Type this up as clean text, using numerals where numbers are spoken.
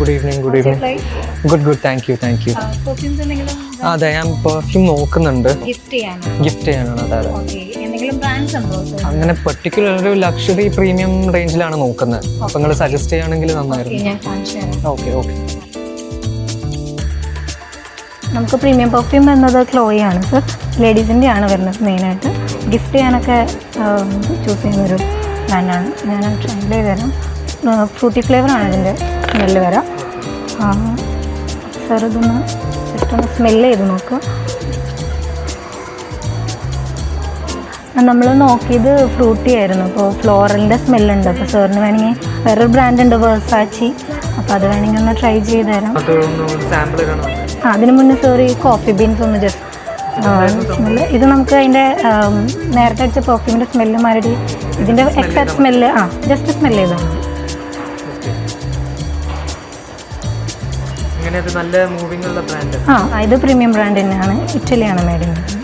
Good evening. Good evening. Good. Thank you. Perfumes എന്തെങ്കിലും അതെ, ഞാൻ പെർഫ്യൂം നോക്കുന്നുണ്ട്. ഗിഫ്റ്റ് ചെയ്യാനാണ്. അതെ. എന്തെങ്കിലും ബ്രാൻഡ്സ് ഉണ്ടോ? അങ്ങനെ പെർട്ടിക്കുലർ ഒരു ലക്ഷറി പ്രീമിയം റേഞ്ചിലാണ് നോക്കുന്നത്. അപ്പോൾ നിങ്ങൾ സജസ്റ്റ് ചെയ്യുകയാണെങ്കിൽ നന്നായിരുന്നു. ഞാൻ കാണിച്ചു തരാം. ഓക്കെ. നമുക്ക് പ്രീമിയം പെർഫ്യൂം എന്നത് ക്ലോയി ആണ് സർ. ലേഡീസിൻ്റെ ആണ് വരുന്നത് മെയിനായിട്ട്. ഗിഫ്റ്റ് ചെയ്യാനൊക്കെ ചൂസ് ചെയ്യുന്നൊരു ബ്രാൻഡാണ്. ഞാൻ ട്രൈ ചെയ്ത് തരാം. ഫ്രൂട്ടി ഫ്ലേവറാണ് ഇതിൻ്റെ സ്മെല്ല് വരാം. സർ ഇതൊന്ന് ജസ്റ്റ് ഒന്ന് സ്മെല്ല് ചെയ്ത് നോക്കുക. നമ്മൾ നോക്കിയത് ഫ്രൂട്ടി ആയിരുന്നു. അപ്പോൾ ഫ്ലോറലിൻ്റെ സ്മെല്ലുണ്ട്. അപ്പോൾ സാറിന് വേണമെങ്കിൽ വേറൊരു ബ്രാൻഡ് ഉണ്ട് വേഴ്സാച്ചി. അപ്പോൾ അത് വേണമെങ്കിൽ ഒന്ന് ട്രൈ ചെയ്ത് തരാം. അതിന് മുന്നേ സാർ ഈ കോഫി ബീൻസ് ഒന്ന് ജസ്റ്റ് സ്മെല്ല്. ഇത് നമുക്ക് അതിൻ്റെ നേരത്തെ അടിച്ച പെർഫ്യൂമിൻ്റെ സ്മെല്ല് മാറി ഇതിൻ്റെ എക്സാക്ട് സ്മെല്ല് ജസ്റ്റ് സ്മെല്ല് ചെയ്താണ്. നല്ല മൂവിംഗ് ഉള്ള ബ്രാൻഡ്. ഇത് പ്രീമിയം ബ്രാൻഡ് തന്നെയാണ്. ഇറ്റലിയാണ് മേഡ് ചെയ്യുന്നത്.